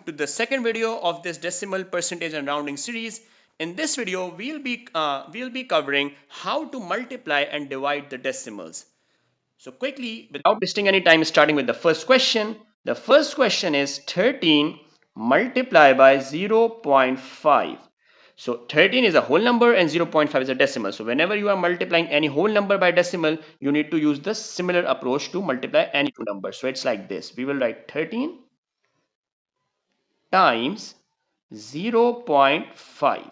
to the second video of this decimal percentage and rounding series. In this video, we'll be covering how to multiply and divide the decimals. So quickly, without wasting any time, starting with the first question. The first question is 13 multiplied by 0.5. So 13 is a whole number and 0.5 is a decimal. So whenever you are multiplying any whole number by decimal, you need to use the similar approach to multiply any two numbers. So it's like this. We will write 13 times 0.5.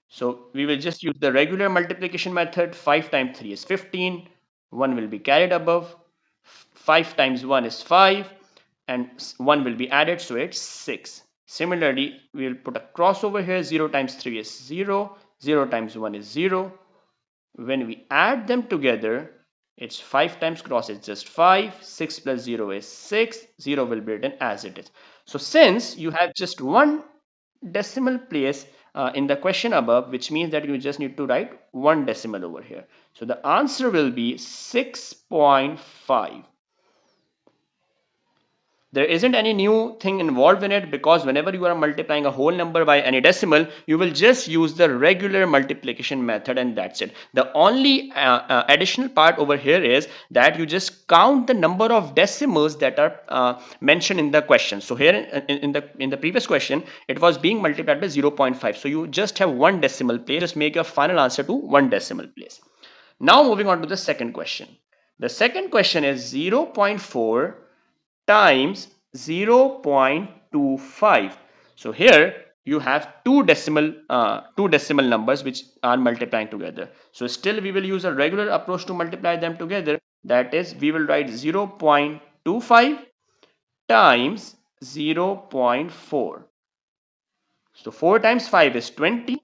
So we will just use the regular multiplication method. 5 times 3 is 15. 1 will be carried above. 5 times 1 is 5. And 1 will be added, so it's 6. Similarly, we will put a cross over here. 0 times 3 is 0. 0 times 1 is 0. When we add them together, it's 5 times cross is just 5. 6 plus 0 is 6. 0 will be written as it is. So since you have just one decimal place in the question above, which means that you just need to write one decimal over here. So the answer will be 6.5. There isn't any new thing involved in it, because whenever you are multiplying a whole number by any decimal, you will just use the regular multiplication method and that's it. The only additional part over here is that you just count the number of decimals that are mentioned in the question. So here in the previous question, it was being multiplied by 0.5. So you just have one decimal place. Just make your final answer to one decimal place. Now moving on to the second question. The second question is 0.4 times 0.25. So here you have two decimal numbers which are multiplying together. So still we will use a regular approach to multiply them together. That is, we will write 0.25 times 0.4. So 4 times 5 is 20.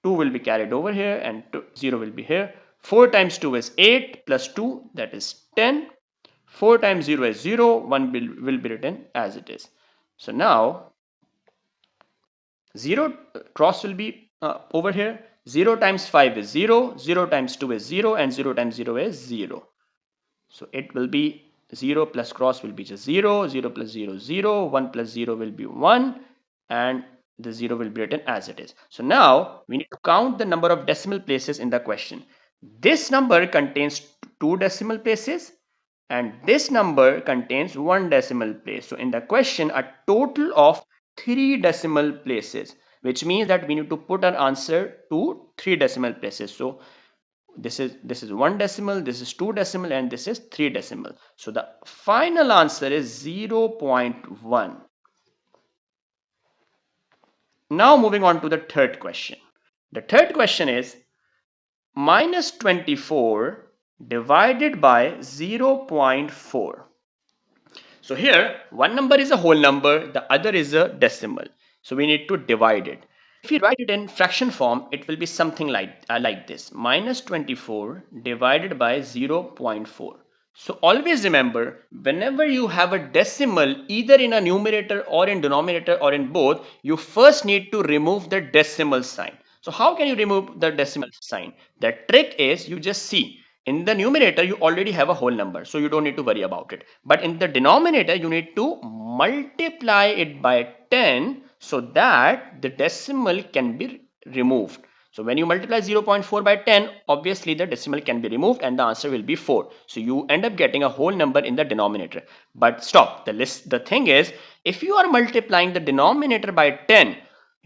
2 will be carried over here and 0 will be here. 4 times 2 is 8 plus 2, that is 10. 4 times 0 is 0. 1 will be written as it is. So now 0 cross will be over here. 0 times 5 is 0. 0 times 2 is 0. And 0 times 0 is 0. So it will be 0 plus cross will be just 0. 0 plus 0 0. 1 plus 0 will be 1. And the 0 will be written as it is. So now we need to count the number of decimal places in the question. This number contains two decimal places and this number contains one decimal place. So in the question, a total of 3 decimal places, which means that we need to put our answer to 3 decimal places. So this is 1 decimal, this is 2 decimal, and this is 3 decimal. So the final answer is 0.1. Now moving on to the third question. The third question is minus 24 divided by 0.4. So here one number is a whole number, the other is a decimal. So we need to divide it. If you write it in fraction form, it will be something like this. Minus 24 divided by 0.4. So always remember, whenever you have a decimal either in a numerator or in denominator or in both, you first need to remove the decimal sign. So how can you remove the decimal sign? The trick is you just see. In the numerator, you already have a whole number, so you don't need to worry about it. But in the denominator, you need to multiply it by 10 so that the decimal can be removed. So when you multiply 0.4 by 10, obviously the decimal can be removed and the answer will be 4. So you end up getting a whole number in the denominator. But stop, the thing is, if you are multiplying the denominator by 10,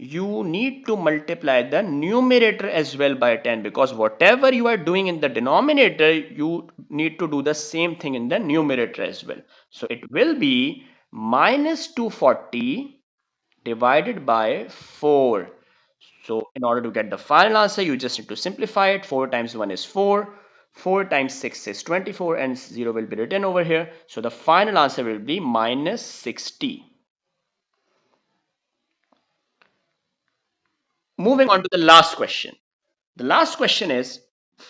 you need to multiply the numerator as well by 10, because whatever you are doing in the denominator, you need to do the same thing in the numerator as well. So it will be minus 240 divided by 4. So in order to get the final answer, you just need to simplify it. 4 times 1 is 4. 4 times 6 is 24 and 0 will be written over here. So the final answer will be minus 60. Moving on to the last question. The last question is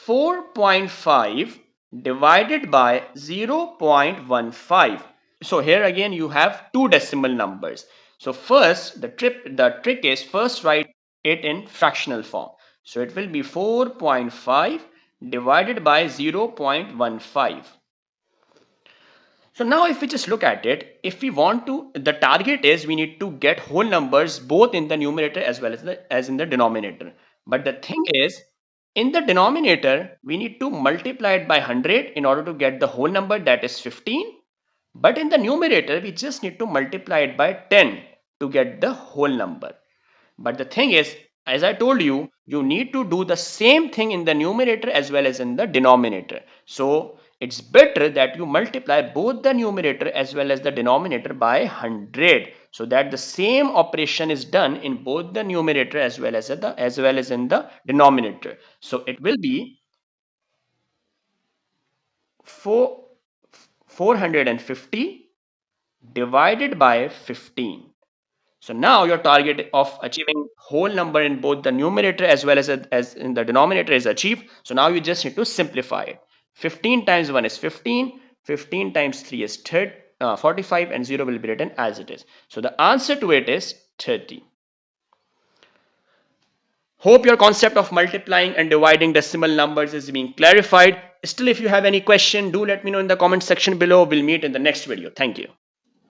4.5 divided by 0.15. So here again you have two decimal numbers. So first the trick is first write it in fractional form. So it will be 4.5 divided by 0.15. So now if we just look at it, if we want to, the target is we need to get whole numbers both in the numerator as well as in the denominator. But the thing is, in the denominator, we need to multiply it by 100 in order to get the whole number, that is 15. But in the numerator, we just need to multiply it by 10 to get the whole number. But the thing is, as I told you, you need to do the same thing in the numerator as well as in the denominator. So it's better that you multiply both the numerator as well as the denominator by 100, so that the same operation is done in both the numerator as well as in the denominator. So it will be 4 450 divided by 15. So now your target of achieving whole number in both the numerator as well as in the denominator is achieved. So now you just need to simplify it. 15 times 1 is 15, 15 times 3 is 45, and 0 will be written as it is. So the answer to it is 30. Hope your concept of multiplying and dividing decimal numbers is being clarified. Still, if you have any question, do let me know in the comment section below. We'll meet in the next video. Thank you.